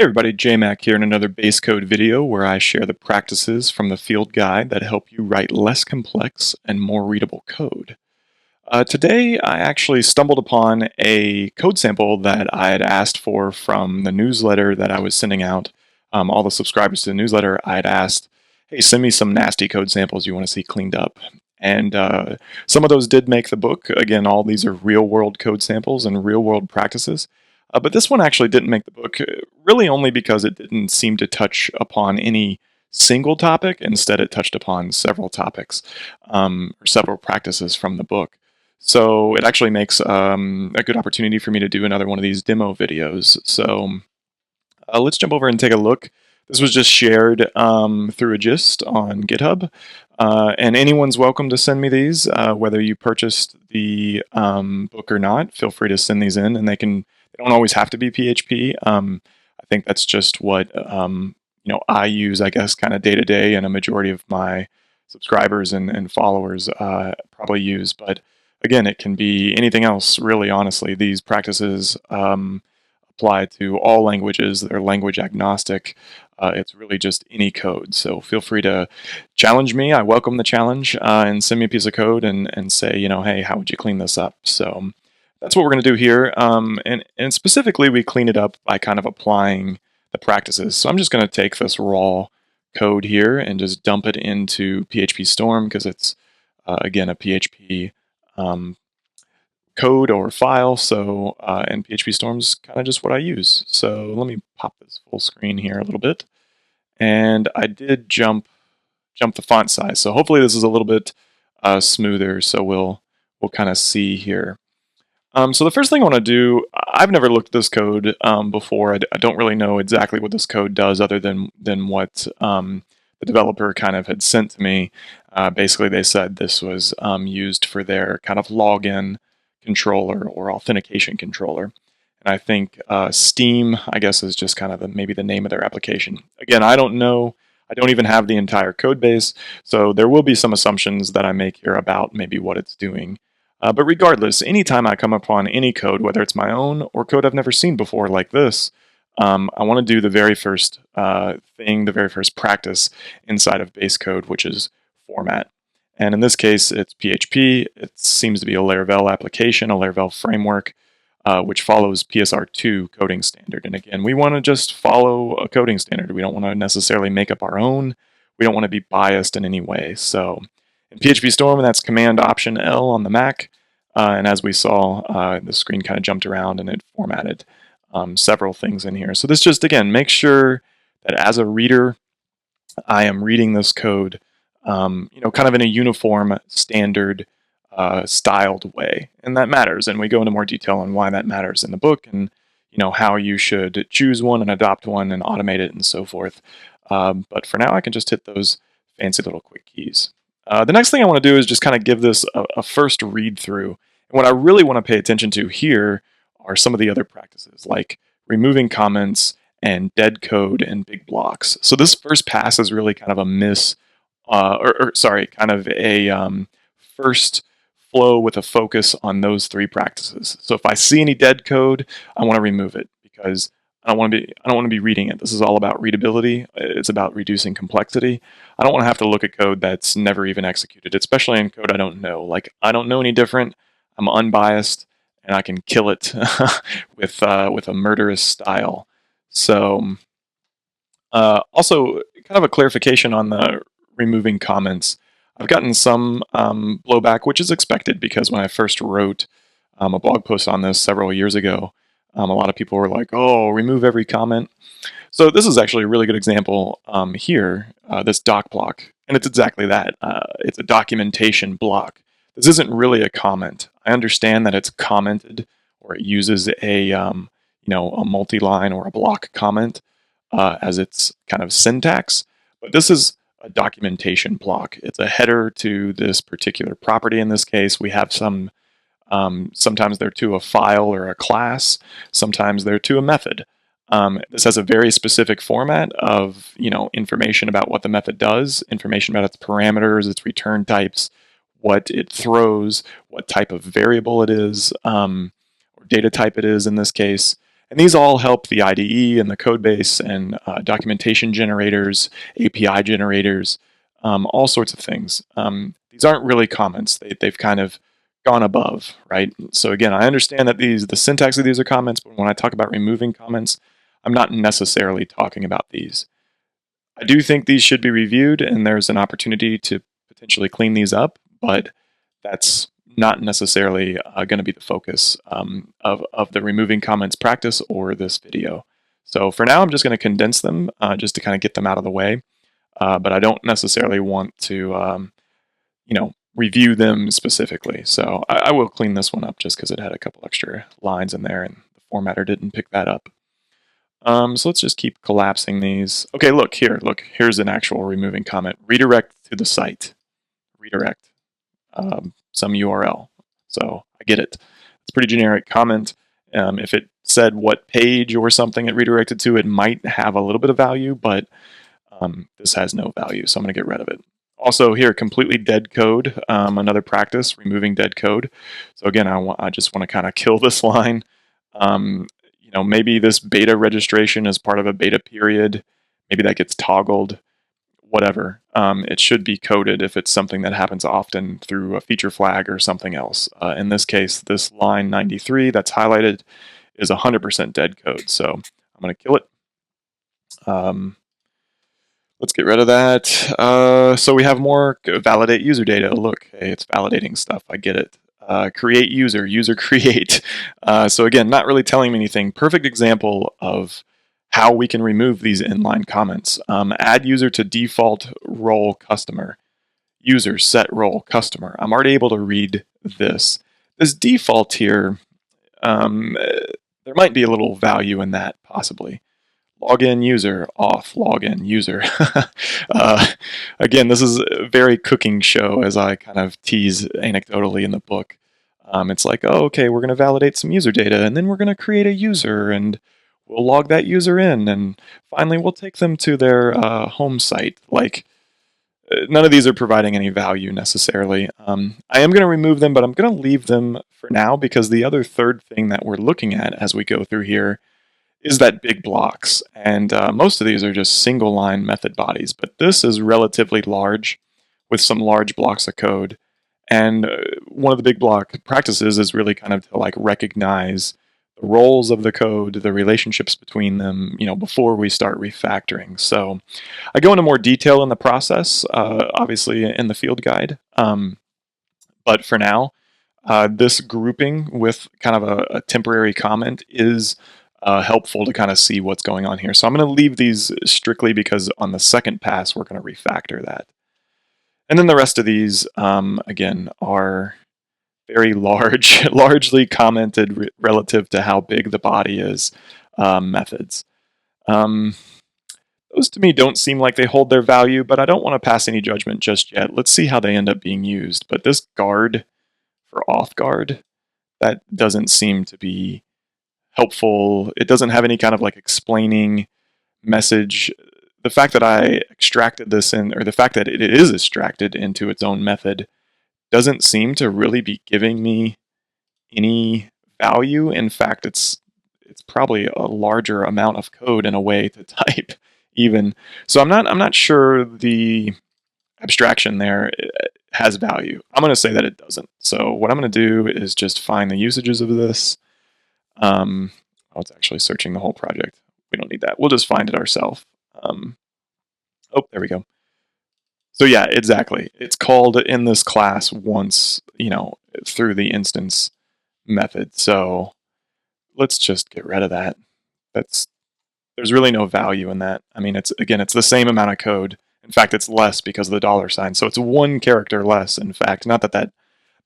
Hey everybody, JMac here in another BaseCode video where I share the practices from the field guide that help you write less complex and more readable code. Today I actually stumbled upon a code sample that I had asked for from the newsletter that I was sending out. All the subscribers to the newsletter, I had asked, hey, send me some nasty code samples you want to see cleaned up. And some of those did make the book. Again, all these are real-world code samples and real-world practices. But this one actually didn't make the book, really only because it didn't seem to touch upon any single topic. Instead, it touched upon several topics or several practices from the book. So it actually makes a good opportunity for me to do another one of these demo videos. So let's jump over and take a look. This was just shared through a gist on GitHub. And anyone's welcome to send me these, whether you purchased the book or not. Feel free to send these in, and they don't always have to be PHP. I think that's just what I use, I guess, kind of day to day, and a majority of my subscribers and followers probably use. But again, it can be anything else, really. Honestly, these practices apply to all languages. They're language agnostic. It's really just any code. So feel free to challenge me. I welcome the challenge, and send me a piece of code and say, hey, how would you clean this up? So that's what we're going to do here. And specifically, we clean it up by kind of applying the practices. So I'm just going to take this raw code here and just dump it into PHP Storm because it's, again, a PHP code or file. So, and PHP Storm's kind of just what I use. So let me pop this full screen here a little bit. And I did jump the font size. So hopefully this is a little bit smoother. So we'll kind of see here. So the first thing I want to do, I've never looked at this code before. I don't really know exactly what this code does other than what the developer kind of had sent to me. Basically, they said this was used for their kind of login controller or authentication controller. And I think Steam, I guess, is just kind of maybe the name of their application. Again, I don't know. I don't even have the entire code base, so there will be some assumptions that I make here about maybe what it's doing. But regardless, anytime I come upon any code, whether it's my own or code I've never seen before like this, I want to do the very first thing, the very first practice inside of BaseCode, which is format. And in this case, it's PHP. It seems to be a Laravel application, a Laravel framework, which follows PSR2 coding standard. And again, we want to just follow a coding standard. We don't want to necessarily make up our own. We don't want to be biased in any way. So in PHP Storm, that's Command-Option-L on the Mac. And as we saw, the screen kind of jumped around and it formatted several things in here. So this just, again, makes sure that as a reader, I am reading this code, kind of in a uniform, standard, styled way. And that matters. And we go into more detail on why that matters in the book and, how you should choose one and adopt one and automate it and so forth. But for now, I can just hit those fancy little quick keys. The next thing I want to do is just kind of give this a first read through. And what I really want to pay attention to here are some of the other practices, like removing comments and dead code and big blocks. So this first pass is really kind of a kind of a first flow with a focus on those three practices. So if I see any dead code, I want to remove it because I don't want to be reading it. This is all about readability. It's about reducing complexity. I don't want to have to look at code that's never even executed, especially in code I don't know. Like, I don't know any different. I'm unbiased, and I can kill it with a murderous style. So, also, kind of a clarification on the removing comments. I've gotten some blowback, which is expected because when I first wrote a blog post on this several years ago, a lot of people were like, oh, remove every comment. So this is actually a really good example here, this doc block. And it's exactly that. It's a documentation block. This isn't really a comment. I understand that it's commented or it uses a multi-line or a block comment as its kind of syntax. But this is a documentation block. It's a header to this particular property. In this case, we have some sometimes they're to a file or a class. Sometimes they're to a method. This has a very specific format of information about what the method does, information about its parameters, its return types, what it throws, what type of variable it is, or data type it is in this case. And these all help the IDE and the codebase and documentation generators, API generators, all sorts of things. These aren't really comments. They've kind of gone above, right? So again, I understand that the syntax of these are comments, but when I talk about removing comments, I'm not necessarily talking about these. I do think these should be reviewed, and there's an opportunity to potentially clean these up, but that's not necessarily going to be the focus of the removing comments practice or this video. So for now, I'm just going to condense them just to kind of get them out of the way, but I don't necessarily want to, review them specifically. So I will clean this one up just because it had a couple extra lines in there and the formatter didn't pick that up. So let's just keep collapsing these. Okay, look, here's an actual removing comment. Redirect to the site. Redirect. Some URL. So I get it. It's a pretty generic comment. If it said what page or something it redirected to, it might have a little bit of value, but this has no value, so I'm going to get rid of it. Also here, completely dead code, another practice, removing dead code. So again, I just want to kind of kill this line. Maybe this beta registration is part of a beta period. Maybe that gets toggled, whatever. It should be coded if it's something that happens often through a feature flag or something else. In this case, this line 93 that's highlighted is 100% dead code. So I'm going to kill it. Let's get rid of that. So we have more validate user data. Look, hey, it's validating stuff. I get it. Create user create. So again, not really telling me anything. Perfect example of how we can remove these inline comments. Add user to default role customer. User set role customer. I'm already able to read this. This default here, there might be a little value in that, possibly. Login user, off, login user. Again, this is a very cooking show, as I kind of tease anecdotally in the book. It's like, oh, okay, we're going to validate some user data, and then we're going to create a user, and we'll log that user in, and finally we'll take them to their home site. Like, none of these are providing any value necessarily. I am going to remove them, but I'm going to leave them for now, because the other third thing that we're looking at as we go through here is that big blocks. And most of these are just single line method bodies, but this is relatively large with some large blocks of code. And one of the big block practices is really kind of to like recognize the roles of the code, the relationships between them, before we start refactoring. So I go into more detail in the process, obviously in the field guide. But for now, this grouping with kind of a temporary comment is helpful to kind of see what's going on here. So I'm going to leave these strictly because on the second pass, we're going to refactor that. And then the rest of these, again, are very large, largely commented relative to how big the body is methods. Those to me don't seem like they hold their value, but I don't want to pass any judgment just yet. Let's see how they end up being used. But this guard for off guard, that doesn't seem to be helpful. It doesn't have any kind of like explaining message. The fact that I extracted this in, or the fact that it is extracted into its own method, doesn't seem to really be giving me any value. In fact, it's probably a larger amount of code in a way to type even. So I'm not sure the abstraction there has value. I'm going to say that it doesn't. So what I'm going to do is just find the usages of this. Oh, it's actually searching the whole project. We don't need that. We'll just find it ourselves. Oh, there we go. So yeah, exactly. It's called in this class once, through the instance method. So let's just get rid of that. There's really no value in that. I mean, it's the same amount of code. In fact, it's less because of the $sign. So it's one character less, in fact. Not that that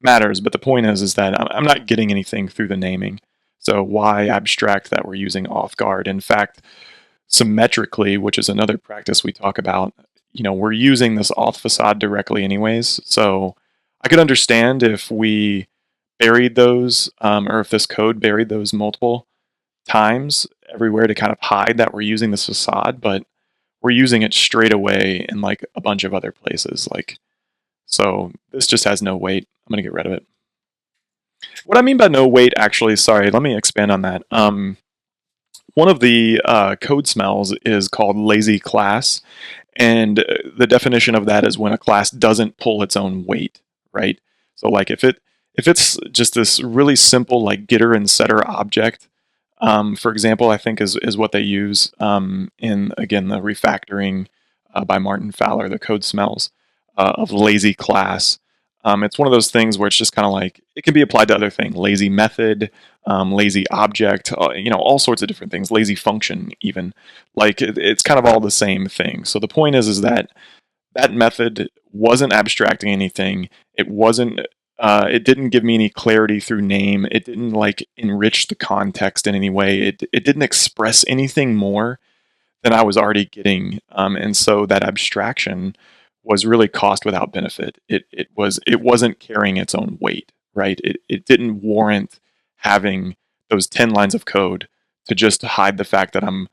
matters, but the point is that I'm not getting anything through the naming. So why abstract that we're using off guard? In fact, symmetrically, which is another practice we talk about, we're using this auth facade directly anyways. So I could understand if we buried those, or if this code buried those multiple times everywhere to kind of hide that we're using this facade, but we're using it straight away in like a bunch of other places. So this just has no weight. I'm going to get rid of it. What I mean by no weight, actually, sorry, let me expand on that. one of the code smells is called lazy class, and the definition of that is when a class doesn't pull its own weight, right? So like if it's just this really simple like getter and setter object, for example, I think is what they use in again the refactoring by Martin Fowler, the code smells of lazy class. It's one of those things where it's just kind of like it can be applied to other things, lazy method, lazy object, all sorts of different things, lazy function even. Like it's kind of all the same thing. So the point is that that method wasn't abstracting anything. It wasn't. It didn't give me any clarity through name. It didn't like enrich the context in any way. It didn't express anything more than I was already getting. And so that abstraction was really cost without benefit. It wasn't carrying its own weight, right? It didn't warrant having those 10 lines of code to just hide the fact that I'm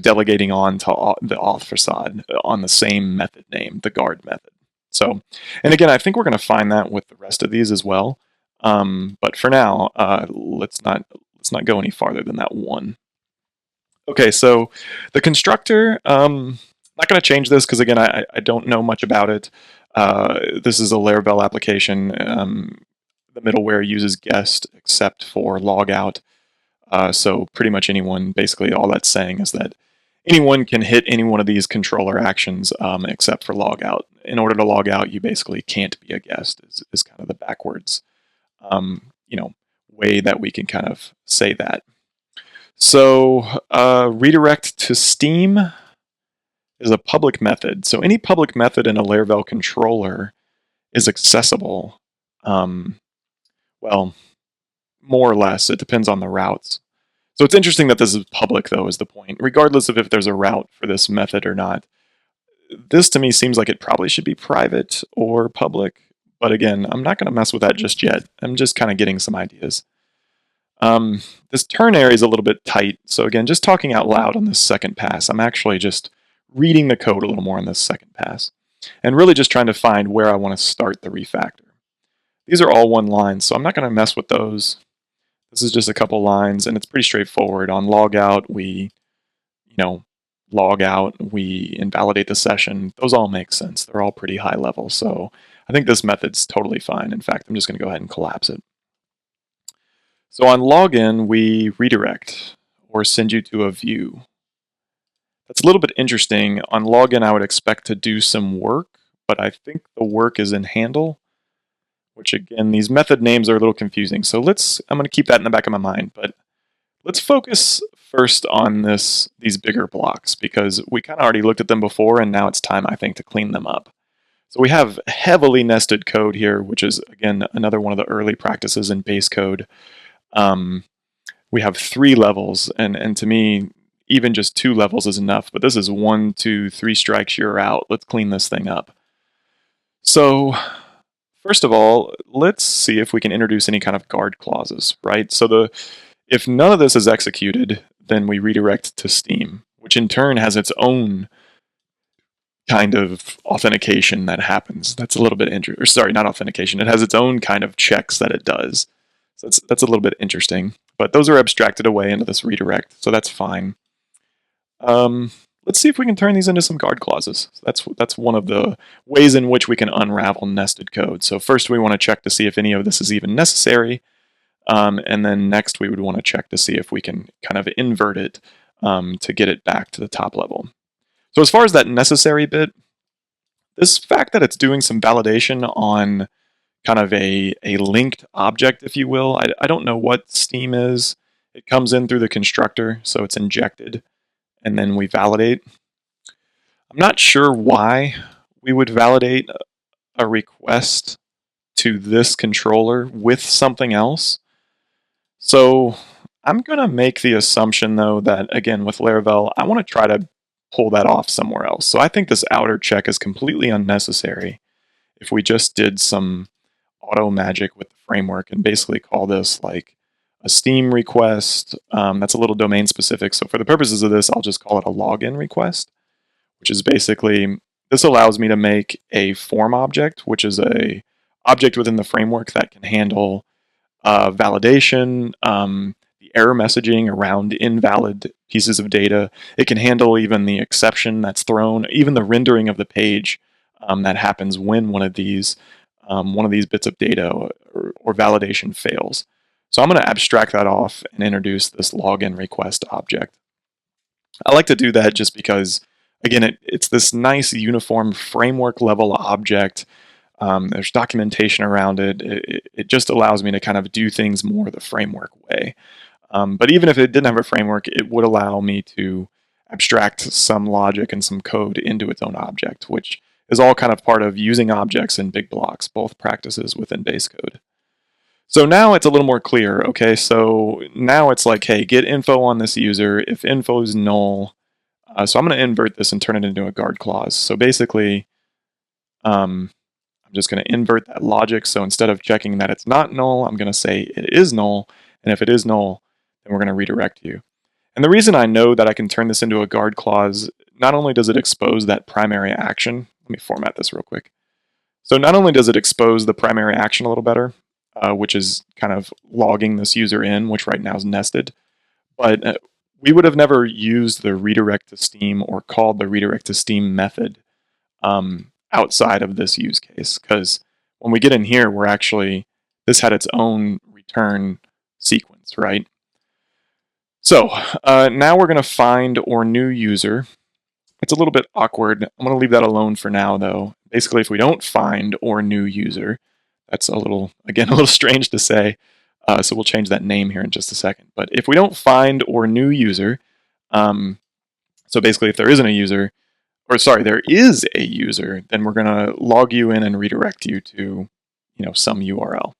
delegating on to the auth facade on the same method name, the guard method. So, and again, I think we're going to find that with the rest of these as well. But for now, let's not go any farther than that one. Okay, so the constructor, not going to change this because again, I don't know much about it. This is a Laravel application. The middleware uses guest except for logout. So pretty much anyone, basically all that's saying is that anyone can hit any one of these controller actions except for logout. In order to log out, you basically can't be a guest is kind of the backwards way that we can kind of say that. So redirect to Steam is a public method. So any public method in a Laravel controller is accessible. Well, more or less. It depends on the routes. So it's interesting that this is public, though, is the point, regardless of if there's a route for this method or not. This, to me, seems like it probably should be private or public. But again, I'm not going to mess with that just yet. I'm just kind of getting some ideas. This ternary is a little bit tight. So again, just talking out loud on this second pass, I'm actually just reading the code a little more on this second pass. And really just trying to find where I want to start the refactor. These are all one line, so I'm not going to mess with those. This is just a couple lines, and it's pretty straightforward. On logout, we, log out, we invalidate the session. Those all make sense. They're all pretty high level, so I think this method's totally fine. In fact, I'm just going to go ahead and collapse it. So on login, we redirect or send you to a view. That's a little bit interesting. On login, I would expect to do some work, but I think the work is in handle, which again, these method names are a little confusing. So I'm going to keep that in the back of my mind, but let's focus first on these bigger blocks because we kind of already looked at them before and now it's time, I think, to clean them up. So we have heavily nested code here, which is, again, another one of the early practices in BaseCode. We have 3 levels, and to me, even just 2 levels is enough, but this is 1, 2, 3 strikes, you're out. Let's clean this thing up. So first of all, let's see if we can introduce any kind of guard clauses, right? So if none of this is executed, then we redirect to Steam, which in turn has its own kind of authentication that happens. That's a little bit interesting. Sorry, not authentication. It has its own kind of checks that it does. So that's a little bit interesting. But those are abstracted away into this redirect, so that's fine. Let's see if we can turn these into some guard clauses. So that's one of the ways in which we can unravel nested code. So first we want to check to see if any of this is even necessary. And then next we would want to check to see if we can kind of invert it to get it back to the top level. So as far as that necessary bit, this fact that it's doing some validation on kind of a linked object, if you will, I don't know what Steam is. It comes in through the constructor, so it's injected, and then we validate. I'm not sure why we would validate a request to this controller with something else. So I'm going to make the assumption, though, that, again, with Laravel, I want to try to pull that off somewhere else. So I think this outer check is completely unnecessary if we just did some auto magic with the framework and basically call this like a Steam request. That's a little domain specific. So for the purposes of this, I'll just call it a login request, which is basically, this allows me to make a form object, which is a object within the framework that can handle validation, the the error messaging around invalid pieces of data. It can handle even the exception that's thrown, even the rendering of the page that happens when one of these bits of data or validation fails. So I'm going to abstract that off and introduce this login request object. I like to do that just because, again, it's this nice uniform framework level object. There's documentation around it. It just allows me to kind of do things more the framework way. But even if it didn't have a framework, it would allow me to abstract some logic and some code into its own object, which is all kind of part of using objects in big blocks, both practices within BaseCode. So now it's a little more clear, okay? So now it's like, hey, get info on this user. If info is null, so I'm going to invert this and turn it into a guard clause. So basically, I'm just going to invert that logic. So instead of checking that it's not null, I'm going to say it is null. And if it is null, then we're going to redirect you. And the reason I know that I can turn this into a guard clause, not only does it expose that primary action, let me format this real quick. So not only does it expose the primary action a little better, which is kind of logging this user in, which right now is nested, but we would have never used the redirect to Steam or called the redirect to Steam method outside of this use case, because when we get in here, we're actually, this had its own return sequence, right? So now we're going to find or new user. It's a little bit awkward. I'm going to leave that alone for now, though. Basically, if we don't find or new user, that's a little, again, a little strange to say. So we'll change that name here in just a second. But if we don't find or new user, so basically if there isn't a user, or sorry, there is a user, then we're going to log you in and redirect you to, some URL,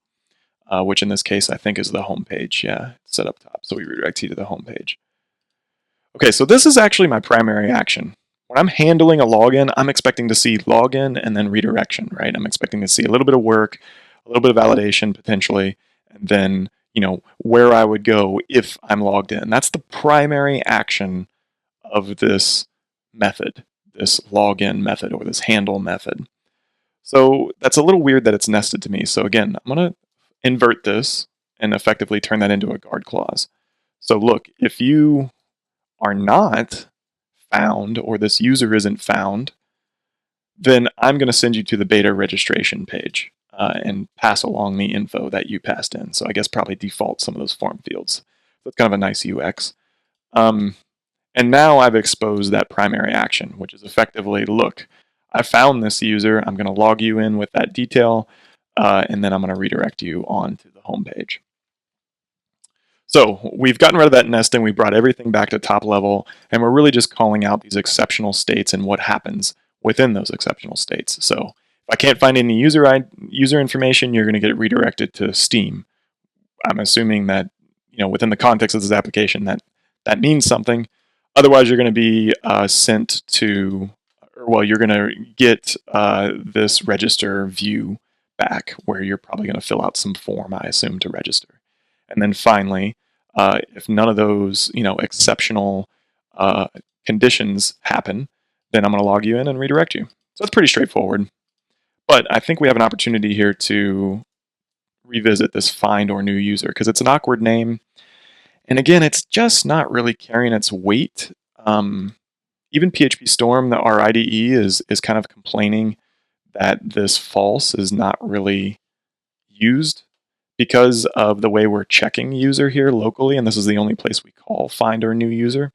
which in this case I think is the home page. Yeah, it's set up top, so we redirect you to the home page. Okay, so this is actually my primary action. When I'm handling a login, I'm expecting to see login and then redirection, right? I'm expecting to see a little bit of work, a little bit of validation potentially, and then, where I would go if I'm logged in. That's the primary action of this method, this login method or this handle method. So that's a little weird that it's nested to me. So again, I'm going to invert this and effectively turn that into a guard clause. So look, if you are not found or this user isn't found, then I'm going to send you to the beta registration page and pass along the info that you passed in. So I guess probably default some of those form fields. That's kind of a nice UX. And now I've exposed that primary action, which is effectively, look, I found this user. I'm going to log you in with that detail, and then I'm going to redirect you on to the home page. So we've gotten rid of that nesting. We brought everything back to top level, and we're really just calling out these exceptional states and what happens within those exceptional states. So if I can't find any user information, you're going to get redirected to Steam. I'm assuming that within the context of this application that means something. Otherwise, you're going to be sent to, you're going to get this register view back, where you're probably going to fill out some form, I assume, to register. And then finally, if none of those, exceptional conditions happen, then I'm going to log you in and redirect you. So that's pretty straightforward. But I think we have an opportunity here to revisit this find or new user, because it's an awkward name. And again, it's just not really carrying its weight. Even PHP Storm, our IDE, is kind of complaining that this false is not really used because of the way we're checking user here locally, and this is the only place we call find or new user.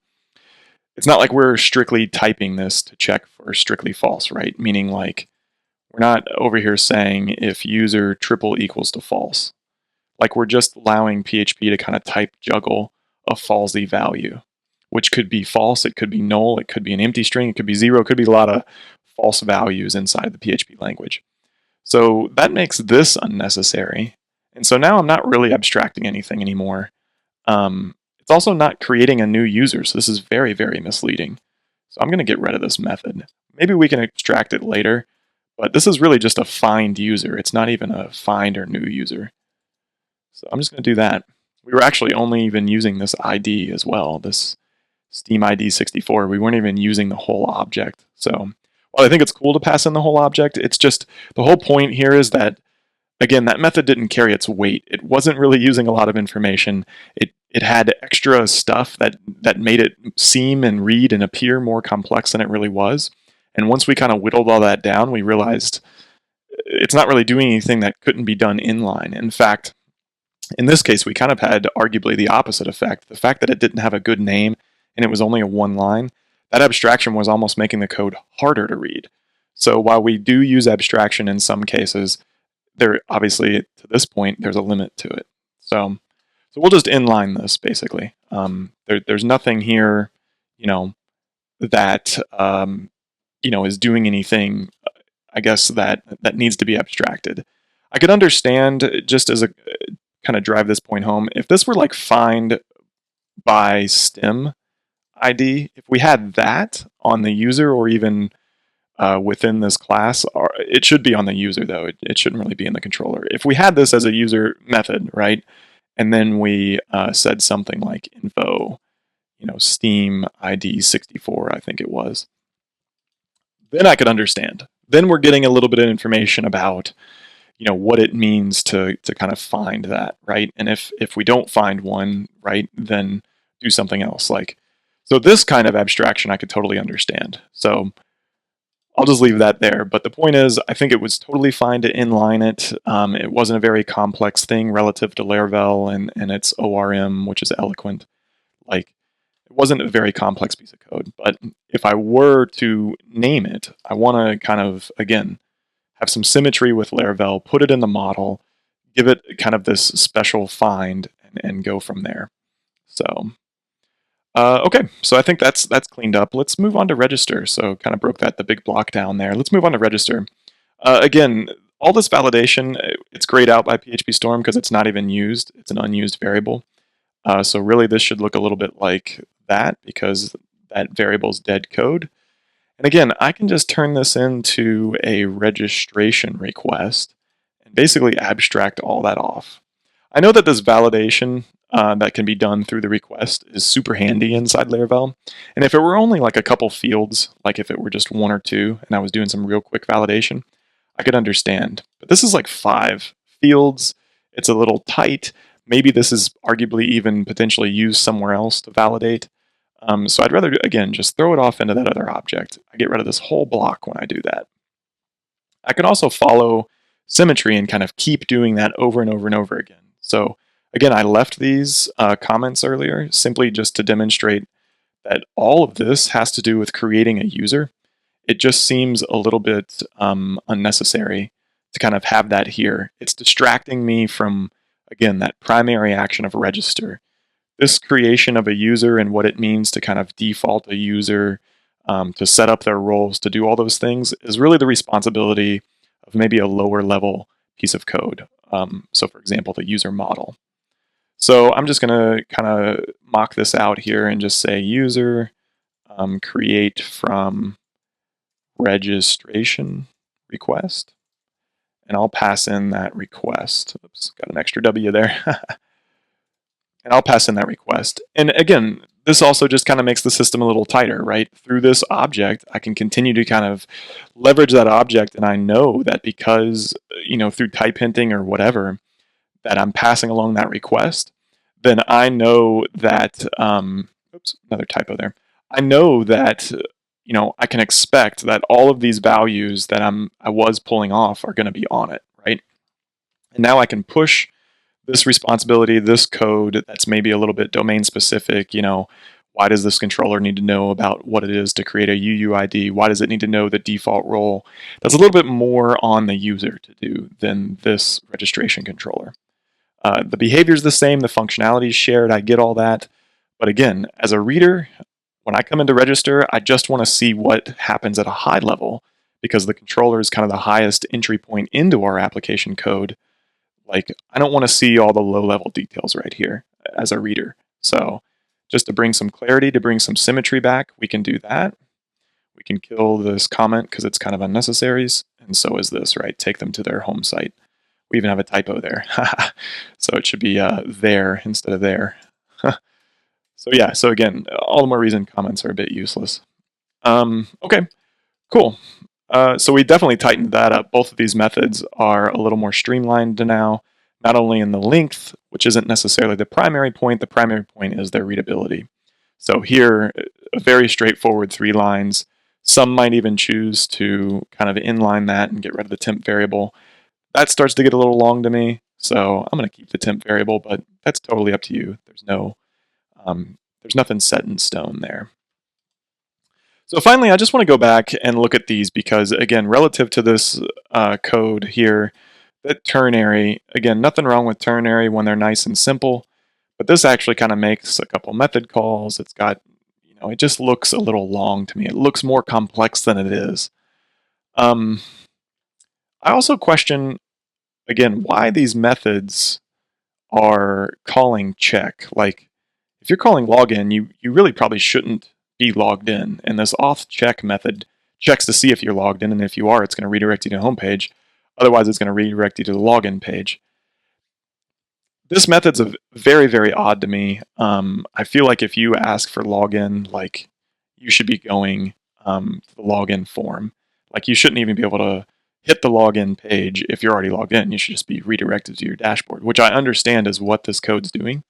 It's not like we're strictly typing this to check for strictly false, right? Meaning like we're not over here saying if user triple equals to false. Like we're just allowing PHP to kind of type juggle a falsy value, which could be false, it could be null, it could be an empty string, it could be zero, it could be a lot of false values inside the PHP language. So that makes this unnecessary. And so now I'm not really abstracting anything anymore. It's also not creating a new user, so this is very, very misleading. So I'm going to get rid of this method. Maybe we can extract it later, but this is really just a find user. It's not even a find or new user. So I'm just going to do that. We were actually only even using this ID as well, this Steam ID 64. We weren't even using the whole object. So while I think it's cool to pass in the whole object, it's just the whole point here is that, again, that method didn't carry its weight. It wasn't really using a lot of information. It it had extra stuff that made it seem and read and appear more complex than it really was. And once we kind of whittled all that down, we realized it's not really doing anything that couldn't be done inline. In fact, in this case, we kind of had arguably the opposite effect. The fact that it didn't have a good name and it was only a one line, that abstraction was almost making the code harder to read. So while we do use abstraction in some cases, there obviously to this point there's a limit to it. So we'll just inline this basically. There's nothing here, that is doing anything, I guess that needs to be abstracted. I could understand, just as a kind of drive this point home, if this were like find by stem ID, if we had that on the user or even within this class, it should be on the user though. It shouldn't really be in the controller. If we had this as a user method, right, and then we said something like info, Steam ID 64, I think it was, then I could understand. Then we're getting a little bit of information about, what it means to kind of find that, right? And if we don't find one, right, then do something else. So this kind of abstraction I could totally understand. So I'll just leave that there. But the point is, I think it was totally fine to inline it. It wasn't a very complex thing relative to Laravel and its ORM, which is eloquent. It wasn't a very complex piece of code. But if I were to name it, I want to kind of, again, have some symmetry with Laravel, put it in the model, give it kind of this special find, and go from there. So, okay, so I think that's cleaned up. Let's move on to register. So kind of broke the big block down there. Let's move on to register. Again, all this validation, it's grayed out by PHP Storm because it's not even used. It's an unused variable. So really this should look a little bit like that because that variable's dead code. And again, I can just turn this into a registration request and basically abstract all that off. I know that this validation that can be done through the request is super handy inside Laravel. And if it were only like a couple fields, like if it were just one or two, and I was doing some real quick validation, I could understand. But this is like 5 fields. It's a little tight. Maybe this is arguably even potentially used somewhere else to validate. So I'd rather, again, just throw it off into that other object. I get rid of this whole block when I do that. I can also follow symmetry and kind of keep doing that over and over and over again. So again, I left these comments earlier simply just to demonstrate that all of this has to do with creating a user. It just seems a little bit unnecessary to kind of have that here. It's distracting me from, again, that primary action of register. This creation of a user and what it means to kind of default a user, to set up their roles, to do all those things is really the responsibility of maybe a lower level piece of code. So for example, the user model. So I'm just going to kind of mock this out here and just say user create from registration request. And I'll pass in that request. Oops, got an extra W there. And I'll pass in that request. And again, this also just kind of makes the system a little tighter, right? Through this object, I can continue to kind of leverage that object, and I know that because, through type hinting or whatever, that I'm passing along that request, then I know that, oops, another typo there. I know that, I can expect that all of these values that I was pulling off are going to be on it, right? And now I can push this responsibility, this code that's maybe a little bit domain specific, why does this controller need to know about what it is to create a UUID? Why does it need to know the default role? That's a little bit more on the user to do than this registration controller. The behavior is the same, the functionality is shared, I get all that. But again, as a reader, when I come into register, I just want to see what happens at a high level because the controller is kind of the highest entry point into our application code. I don't want to see all the low-level details right here as a reader. So just to bring some clarity, to bring some symmetry back, we can do that. We can kill this comment because it's kind of unnecessary, and so is this, right? Take them to their home site. We even have a typo there. So it should be there instead of there. So yeah, so again, all the more reason comments are a bit useless. Okay, cool. So we definitely tightened that up. Both of these methods are a little more streamlined now. not only in the length, which isn't necessarily the primary point is their readability. So here, a very straightforward 3 lines. Some might even choose to kind of inline that and get rid of the temp variable. That starts to get a little long to me, so I'm going to keep the temp variable, but that's totally up to you. There's nothing set in stone there. So finally, I just want to go back and look at these because, again, relative to this code here, that ternary, again, nothing wrong with ternary when they're nice and simple, but this actually kind of makes a couple method calls. It's got, it just looks a little long to me. It looks more complex than it is. I also question, again, why these methods are calling check. Like, if you're calling login, you really probably shouldn't be logged in. And this auth check method checks to see if you're logged in, and if you are, it's going to redirect you to the home page. Otherwise, it's going to redirect you to the login page. This method's very, very odd to me. I feel like if you ask for login, like, you should be going to the login form. Like, you shouldn't even be able to hit the login page if you're already logged in. You should just be redirected to your dashboard, which I understand is what this code's doing.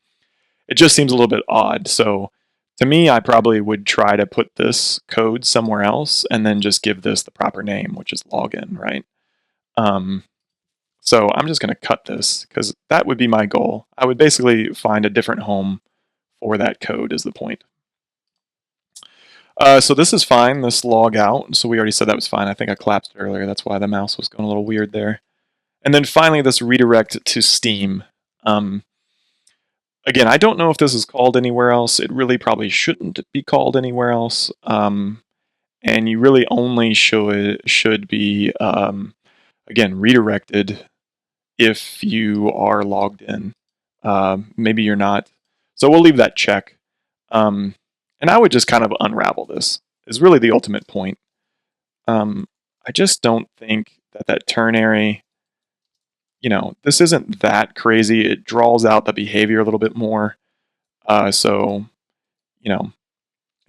It just seems a little bit odd. So to me, I probably would try to put this code somewhere else and then just give this the proper name, which is login, right? So I'm just going to cut this because that would be my goal. I would basically find a different home for that code is the point. So this is fine, this log out. So we already said that was fine. I think I collapsed it earlier. That's why the mouse was going a little weird there. And then finally, this redirect to Steam. Again, I don't know if this is called anywhere else. It really probably shouldn't be called anywhere else. And you really only should be, again, redirected if you are logged in. Maybe you're not. So we'll leave that check. And I would just kind of unravel this, is really the ultimate point. I just don't think that ternary, this isn't that crazy. It draws out the behavior a little bit more. And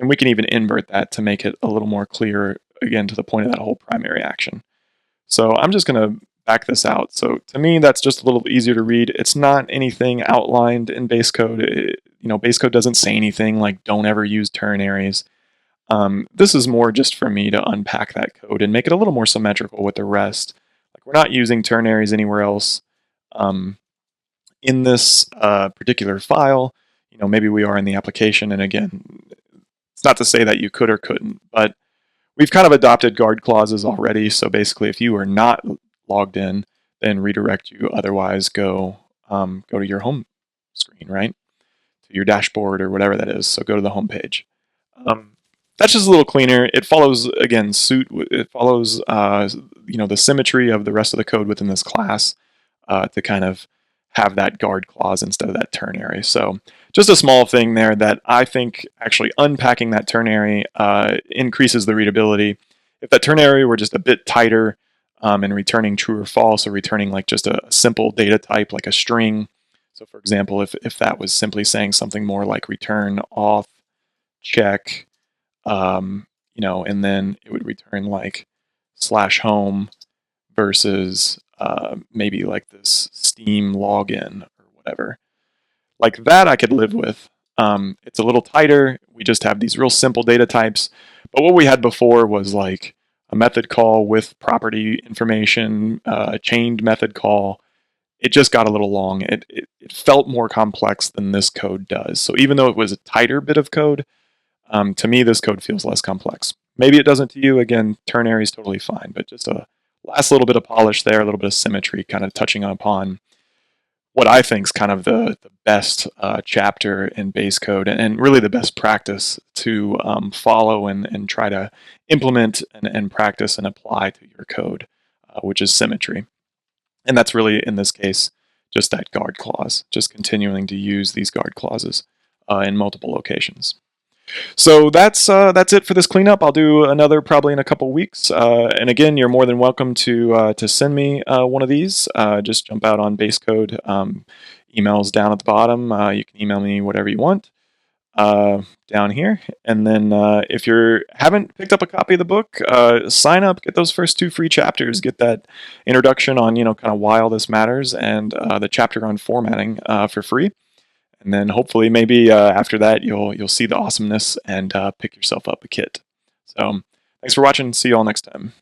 we can even invert that to make it a little more clear, again, to the point of that whole primary action. So I'm just going to back this out. So to me, that's just a little easier to read. It's not anything outlined in BaseCode. BaseCode doesn't say anything like don't ever use ternaries. This is more just for me to unpack that code and make it a little more symmetrical with the rest. Like, we're not using ternaries anywhere else in this particular file. Maybe we are in the application, and again, it's not to say that you could or couldn't, but we've kind of adopted guard clauses already. So basically, if you are not logged in, then redirect you. Otherwise, go to your home screen, right? To your dashboard or whatever that is. So go to the home page. That's just a little cleaner. It follows, again, suit. It follows, the symmetry of the rest of the code within this class to kind of have that guard clause instead of that ternary. So just a small thing there that I think actually unpacking that ternary increases the readability. If that ternary were just a bit tighter and returning true or false, or returning like just a simple data type like a string. So for example, if that was simply saying something more like return auth check, and then it would return like /home versus maybe like this Steam login or whatever. Like that I could live with. It's a little tighter. We just have these real simple data types. But what we had before was like a method call with property information, a chained method call. It just got a little long. It felt more complex than this code does. So even though it was a tighter bit of code, to me, this code feels less complex. Maybe it doesn't to you. Again, ternary is totally fine, but just a last little bit of polish there, a little bit of symmetry, kind of touching upon what I think is kind of the best chapter in BaseCode and really the best practice to follow and try to implement and practice and apply to your code, which is symmetry. And that's really, in this case, just that guard clause, just continuing to use these guard clauses in multiple locations. So that's it for this cleanup. I'll do another probably in a couple weeks. And again, you're more than welcome to send me one of these. Just jump out on BaseCode. Emails down at the bottom. You can email me whatever you want. down here. And then if you haven't picked up a copy of the book, sign up, get those first 2 free chapters, get that introduction on, kind of why all this matters, and the chapter on formatting for free. And then hopefully maybe after that you'll see the awesomeness and pick yourself up a kit. So thanks for watching. See you all next time.